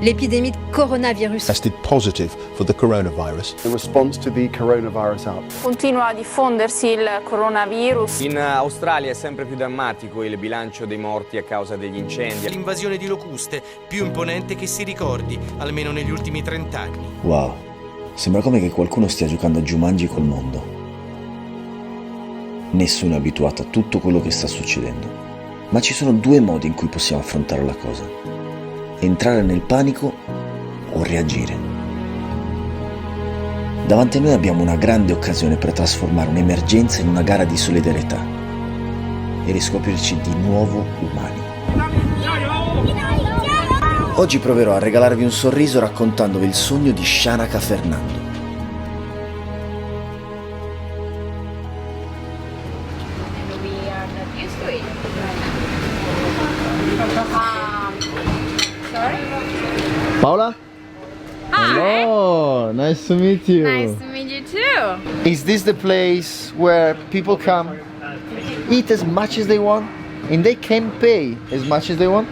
l'épidémie de coronavirus. Tested positive for the coronavirus. In response to the coronavirus outbreak. Continua a diffondersi il coronavirus. In Australia è sempre più drammatico il bilancio dei morti a causa degli incendi. L'invasione di locuste, più imponente che si ricordi, almeno negli ultimi 30 anni. Wow, sembra come che qualcuno stia giocando a Jumanji col mondo. Nessuno è abituato a tutto quello che sta succedendo. Ma ci sono due modi in cui possiamo affrontare la cosa: entrare nel panico o reagire. Davanti a noi abbiamo una grande occasione per trasformare un'emergenza in una gara di solidarietà e riscoprirci di nuovo umani. Oggi proverò a regalarvi un sorriso raccontandovi il sogno di Shanaka Fernando. Paola? Hi. Hello, nice to meet you. Nice to meet you too. Is this the place where people come, eat as much as they want, and they can pay as much as they want?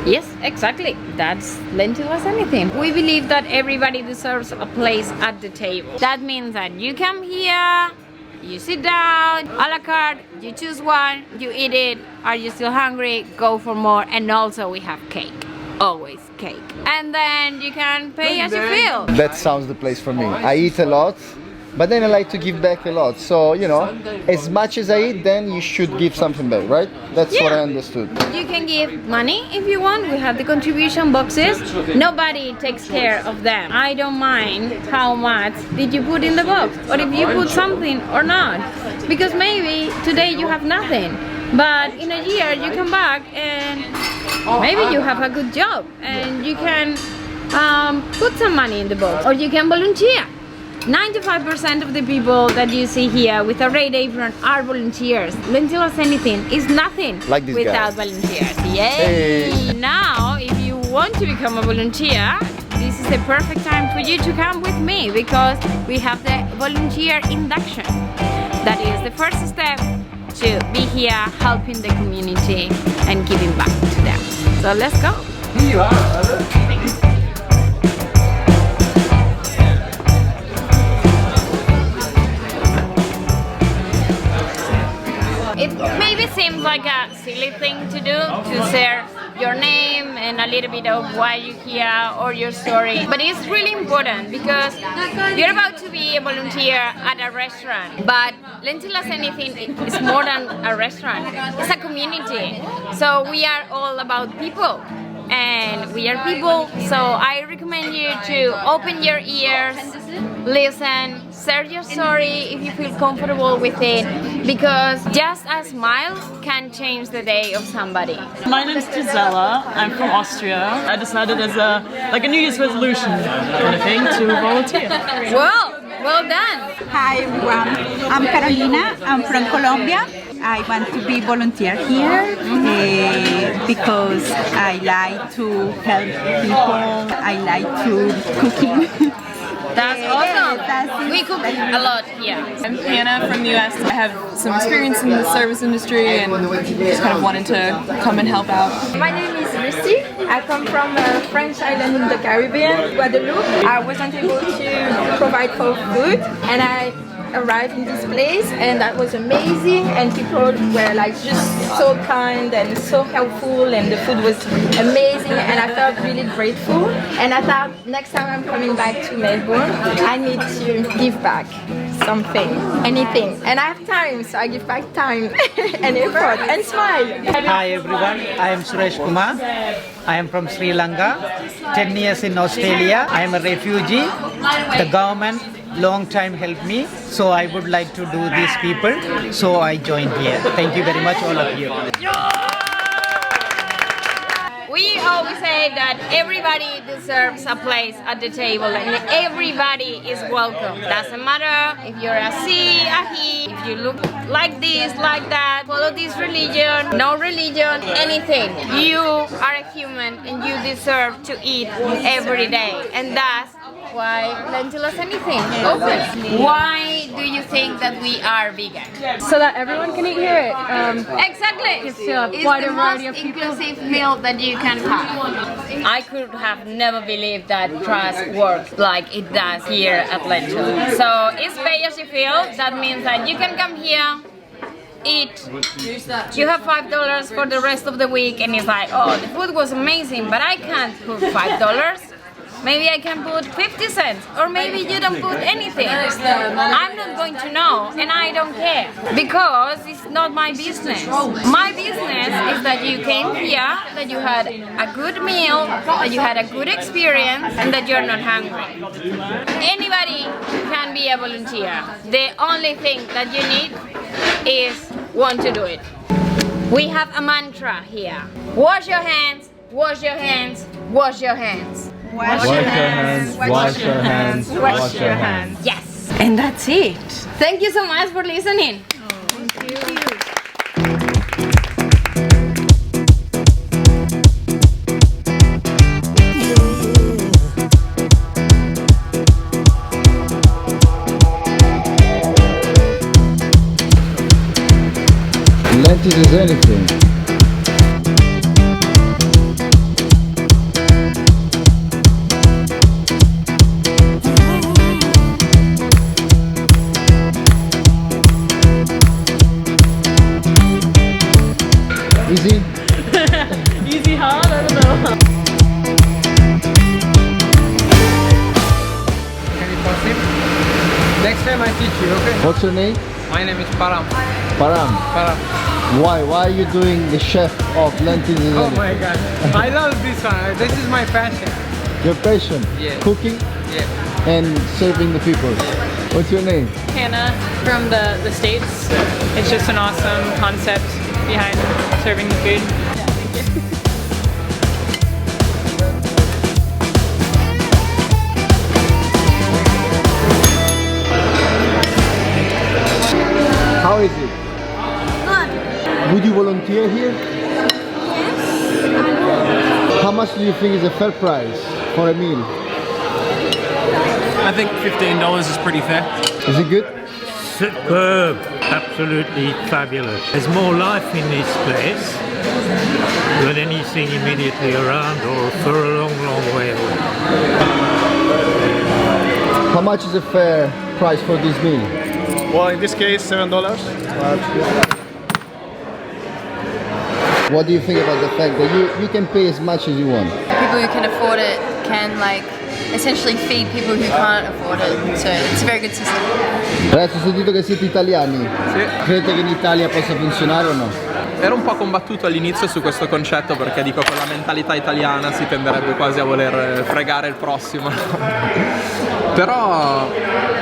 Yes, exactly. That's Lentils as Anything. We believe that everybody deserves a place at the table. That means that you come here, you sit down, a la carte, you choose one, you eat it. Are you still hungry? Go for more. And also we have cake. Always cake. And then you can pay as you feel. That sounds the place for me. I eat a lot, but then I like to give back a lot. So, you know, as much as I eat, then you should give something back, right? That's what I understood. You can give money if you want. We have the contribution boxes. Nobody takes care of them. I don't mind how much did you put in the box, or if you put something or not. Because maybe today you have nothing, but in a year you come back and maybe you have a good job and you can put some money in the box, or you can volunteer. 95% of the people that you see here with a red apron are volunteers. Lentils as Anything is nothing like this without guy. volunteers. Yay! Hey. Now, if you want to become a volunteer, this is the perfect time for you to come with me, because we have the volunteer induction. That is the first step to be here helping the community and giving back to them. So let's go. It maybe seems like a silly thing to do, to share your name and a little bit of why you're here or your story, but it's really important because you're about to be a volunteer at a restaurant, but Lentils as Anything is more than a restaurant, it's a community. So we are all about people, and we are people, so I recommend you to open your ears, listen, share your story if you feel comfortable with it, because just a smile can change the day of somebody. My name's Gisela, I'm from Austria. I decided as a New Year's resolution kind of thing to volunteer. Well done! Hi everyone, I'm Carolina, I'm from Colombia. I want to be volunteer here because I like to help people, I like to cooking. That's awesome! We cook a lot here. I'm Hannah from the US. I have some experience in the service industry and just kind of wanted to come and help out. My name is Lucy. I come from a French island in the Caribbean, Guadeloupe. I wasn't able to provide for food, and I arrived in this place, and that was amazing, and people were like just so kind and so helpful, and the food was amazing, and I felt really grateful. And I thought next time I'm coming back to Melbourne, I need to give back something, anything, and I have time, so I give back time and effort and smile. Hi everyone, I am Suresh Kumar. I am from Sri Lanka, 10 years in Australia. I am a refugee. The government long time helped me, so I would like to do these people, so I joined here. Thank you very much, all of you. We always say that everybody deserves a place at the table, and everybody is welcome. Doesn't matter if you're a she, a he, if you look like this, like that, follow this religion, no religion, anything. You are a human and you deserve to eat every day, and that's why Lentils as Anything opens. Why do you think that we are vegan? So that everyone can eat here. Exactly. It's a It's wider the variety most of people. inclusive meal that you can have. I could have never believed that trust works like it does here at Lentils. So it's pay as you feel. That means that you can come here, eat, you have $5 for the rest of the week, and it's like, oh, the food was amazing, but I can't put $5. Maybe I can put 50 cents, or maybe you don't put anything. I'm not going to know, and I don't care, because it's not my business. My business is that you came here, that you had a good meal, that you had a good experience, and that you're not hungry. Anybody can be a volunteer. The only thing that you need is want to do it. We have a mantra here. Wash your hands, wash your hands, wash your hands. Wash your hands, wash your hands, wash your hands. Yes. And that's it. Thank you so much for listening. Thank you. Lentils as anything. Easy? Easy, hard? I don't know. Can you pause it? Next time I teach you, okay? What's your name? My name is Param. Param. Param. Why are you doing the chef of Lentils as Oh anything? my god. I love this one. This is my passion. Your passion? Yeah. Cooking Yeah. and serving the people. What's your name? Hannah from the States. It's just an awesome concept behind serving the food. How is it? Good. Would you volunteer here? How much do you think is a fair price for a meal? I think $15 is pretty fair. Is it good? Superb, absolutely fabulous. There's more life in this place than anything immediately around or for a long, long way away. How much is a fair price for this meal? Well, in this case, $7. What do you think about the fact that you can pay as much as you want? People who can afford it can essentially feed people who can't afford it, so it's a very good system. Ragazzi, ho sentito che siete italiani. Sì. Credete che in Italia possa funzionare o no? Ero un po' combattuto all'inizio su questo concetto perché dico con la mentalità italiana si tenderebbe quasi a voler fregare il prossimo. Però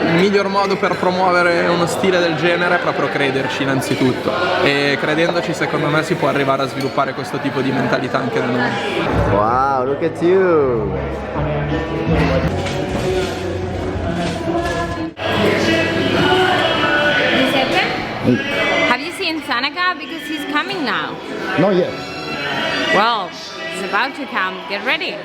il miglior modo per promuovere uno stile del genere è proprio crederci innanzitutto, e credendoci secondo me si può arrivare a sviluppare questo tipo di mentalità anche da noi. Wow, look at you! Giuseppe, have you seen Shanaka? Because he's coming now. Not yet. Well, he's about to come. Get ready.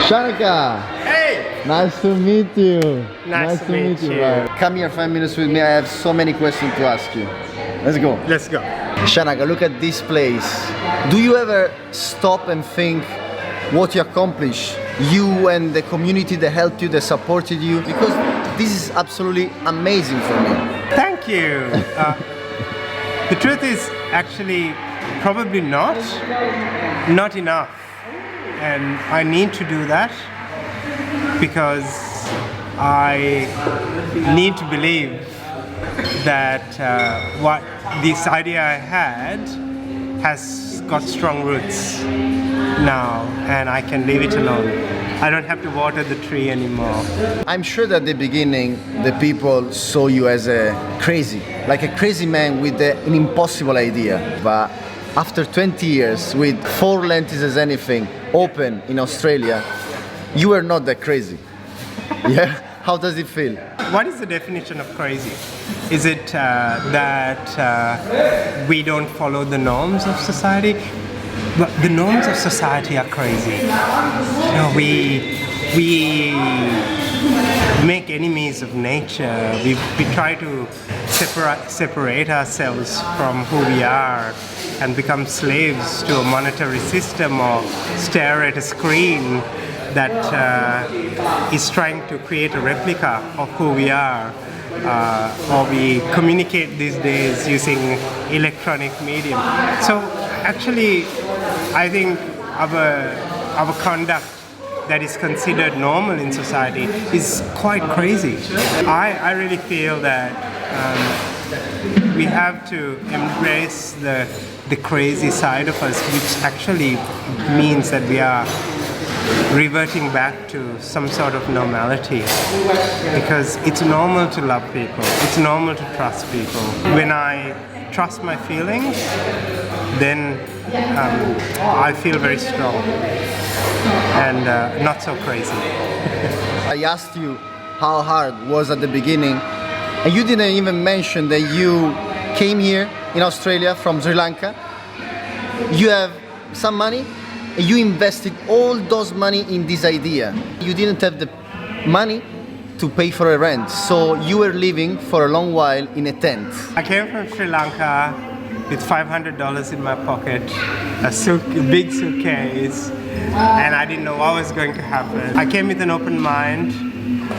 Shanaka! Hey! Nice to meet you. Nice to meet you. Come here 5 minutes with me. I have so many questions to ask you. Let's go. Let's go. Shanaka, look at this place. Do you ever stop and think what you accomplish? You and the community that helped you, that supported you? Because this is absolutely amazing for me. Thank you. The truth is actually probably not enough. And I need to do that because I need to believe that what this idea I had has got strong roots now, and I can leave it alone. I don't have to water the tree anymore. I'm sure that at the beginning the people saw you as a crazy, like a crazy man with an impossible idea. But after 20 years with 4 Lentils as anything open in Australia, you were not that crazy. Yeah? How does it feel? What is the definition of crazy? Is it that we don't follow the norms of society? But the norms of society are crazy. You know, we make enemies of nature. We try to separate ourselves from who we are and become slaves to a monetary system or stare at a screen that is trying to create a replica of who we are. Or we communicate these days using electronic medium. So actually, I think our conduct that is considered normal in society is quite crazy. I really feel that we have to embrace the crazy side of us, which actually means that we are reverting back to some sort of normality, because it's normal to love people, it's normal to trust people. When I trust my feelings, then I feel very strong and not so crazy. I asked you how hard it was at the beginning, and you didn't even mention that you came here in Australia from Sri Lanka. You have some money, and you invested all those money in this idea. You didn't have the money to pay for a rent, so you were living for a long while in a tent. I came from Sri Lanka with $500 in my pocket, a big suitcase, and I didn't know what was going to happen. I came with an open mind,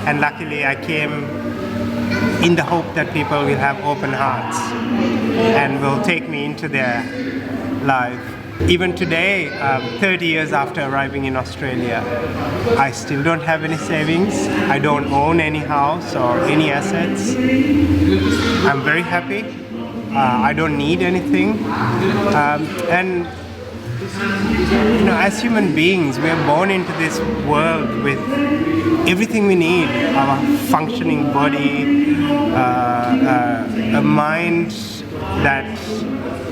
and luckily I came in the hope that people will have open hearts and will take me into their life. Even today, 30 years after arriving in Australia, I still don't have any savings. I don't own any house or any assets. I'm very happy. I don't need anything. And you know, as human beings, we are born into this world with everything we need: our functioning body, a mind that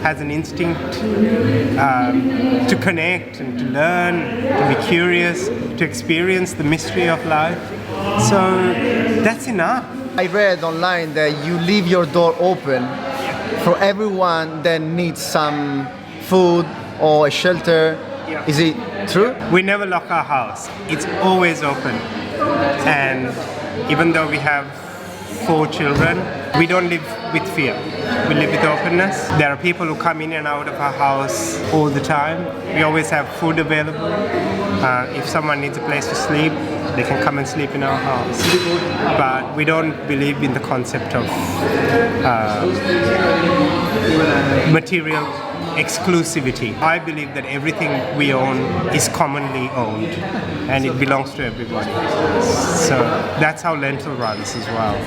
has an instinct to connect and to learn, to be curious, to experience the mystery of life. So that's enough. I read online that you leave your door open for everyone that needs some food or a shelter. Yeah. Is it true? We never lock our house. It's always open. And even though we have 4 children, we don't live with fear. We live with openness. There are people who come in and out of our house all the time. We always have food available. If someone needs a place to sleep, they can come and sleep in our house. But we don't believe in the concept of material exclusivity. I believe that everything we own is commonly owned and it belongs to everybody. So that's how Lentil runs as well.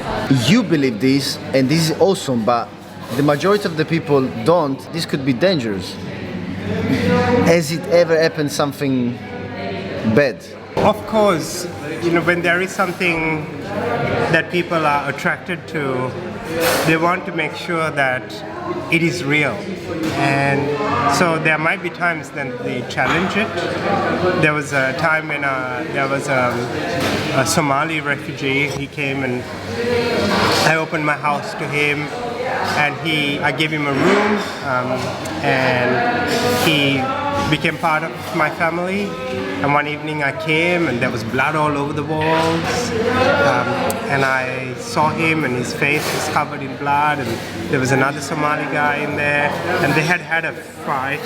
You believe this, and this is awesome, but the majority of the people don't. This could be dangerous. Has it ever happened something bad? Of course, you know, when there is something that people are attracted to, they want to make sure that it is real. And so there might be times that they challenge it. There was a time when there was a Somali refugee. He came and I opened my house to him, and I gave him a room, and he became part of my family. And one evening I came and there was blood all over the walls, and I saw him and his face was covered in blood, and there was another Somali guy in there, and they had a fight,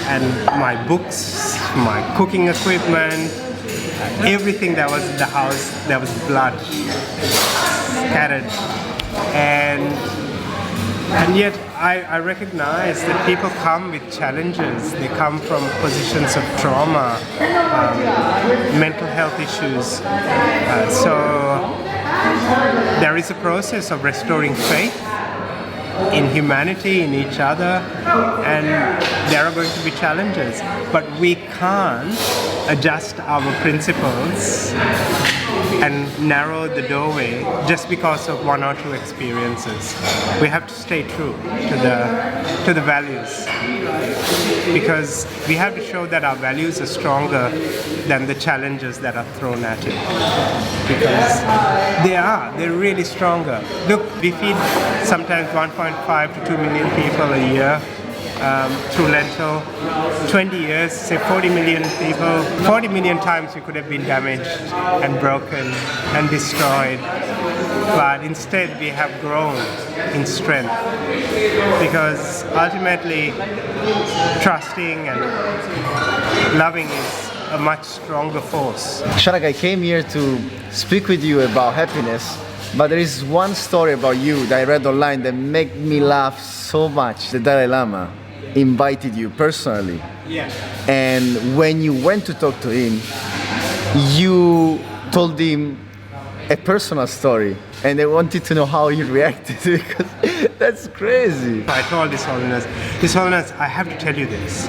and my books, my cooking equipment, everything that was in the house, there was blood scattered. And yet I recognize that people come with challenges. They come from positions of trauma, mental health issues. So there is a process of restoring faith in humanity, in each other, and there are going to be challenges. But we can't adjust our principles and narrow the doorway just because of 1 or 2 experiences. We have to stay true to the values, because we have to show that our values are stronger than the challenges that are thrown at it. Because they're really stronger. Look, we feed sometimes 1.5 to 2 million people a year, through Lentil. 20 years, say 40 million people. 40 million times we could have been damaged and broken and destroyed. But instead we have grown in strength, because ultimately trusting and loving is a much stronger force. Shanaka, I came here to speak with you about happiness, but there is one story about you that I read online that made me laugh so much. The Dalai Lama invited you personally. Yeah. And when you went to talk to him, you told him a personal story, and I wanted to know how he reacted, because that's crazy. I told His Holiness, I have to tell you this,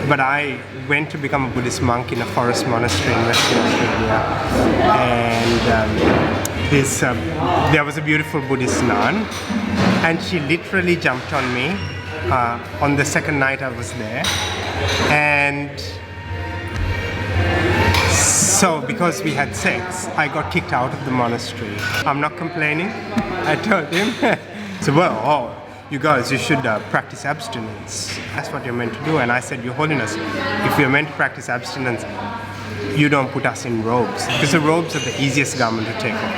but I went to become a Buddhist monk in a forest monastery in Western Australia, and there was a beautiful Buddhist nun, and she literally jumped on me on the second night I was there, and so because we had sex, I got kicked out of the monastery. I'm not complaining, I told him. So, well, you guys, you should practice abstinence. That's what you're meant to do. And I said, Your Holiness, if you're meant to practice abstinence, you don't put us in robes, because the robes are the easiest garment to take off.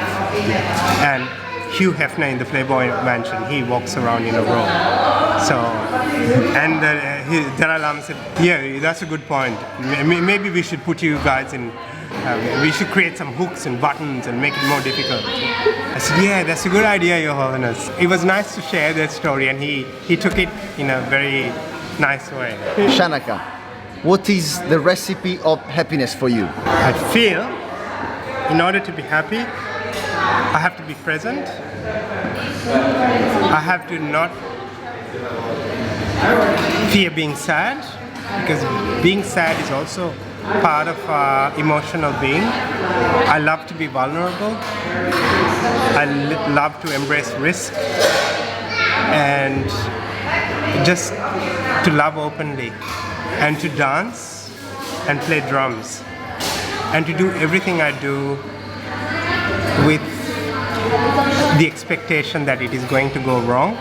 And Hugh Hefner in the Playboy Mansion, he walks around in a robe. So, and Dalai Lama said, yeah, that's a good point. Maybe we should put you guys in, we should create some hooks and buttons and make it more difficult. I said, yeah, that's a good idea, Your Holiness. It was nice to share that story, and he took it in a very nice way. Shanaka, what is the recipe of happiness for you? I feel, in order to be happy, I have to be present. I have to not fear being sad, because being sad is also part of emotional being. I love to be vulnerable. I love to embrace risk, and just to love openly, and to dance and play drums, and to do everything I do with the expectation that it is going to go wrong,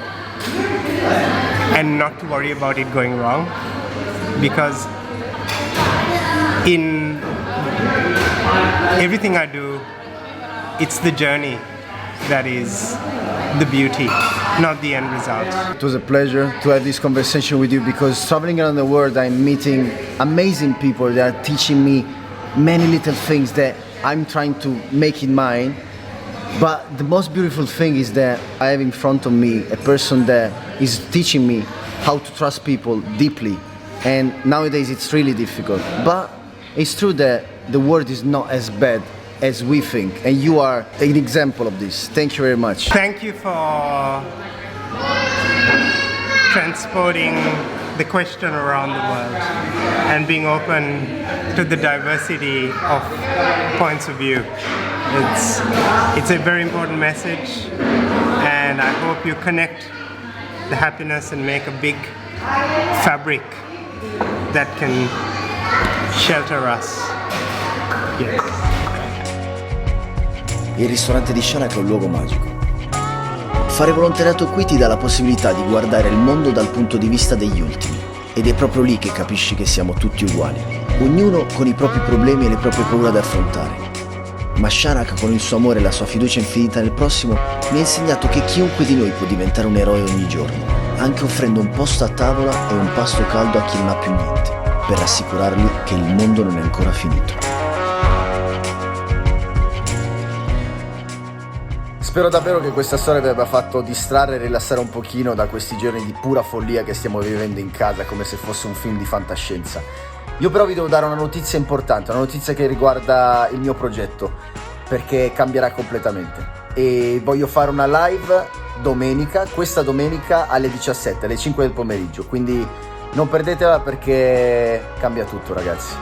and not to worry about it going wrong, because in everything I do, it's the journey that is the beauty, not the end result. It was a pleasure to have this conversation with you, because traveling around the world, I'm meeting amazing people that are teaching me many little things that I'm trying to make in mine. But the most beautiful thing is that I have in front of me a person that is teaching me how to trust people deeply. And nowadays it's really difficult. But it's true that the world is not as bad as we think. And you are an example of this. Thank you very much. Thank you for transporting the question around the world and being open to the diversity of points of view. It's a very important message, and I hope you connect the happiness and make a big fabric that can shelter us. Yes. Il ristorante di Shanaka è un luogo magico. Fare volontariato qui ti dà la possibilità di guardare il mondo dal punto di vista degli ultimi, ed è proprio lì che capisci che siamo tutti uguali, ognuno con i propri problemi e le proprie paure da affrontare. Ma Shanaka, con il suo amore e la sua fiducia infinita nel prossimo, mi ha insegnato che chiunque di noi può diventare un eroe ogni giorno, anche offrendo un posto a tavola e un pasto caldo a chi non ha più niente, per rassicurarli che il mondo non è ancora finito. Spero davvero che questa storia vi abbia fatto distrarre e rilassare un pochino da questi giorni di pura follia che stiamo vivendo in casa, come se fosse un film di fantascienza. Io però vi devo dare una notizia importante, una notizia che riguarda il mio progetto, perché cambierà completamente. E voglio fare una live domenica, questa domenica alle 17, alle 5 del pomeriggio, quindi non perdetela perché cambia tutto, ragazzi.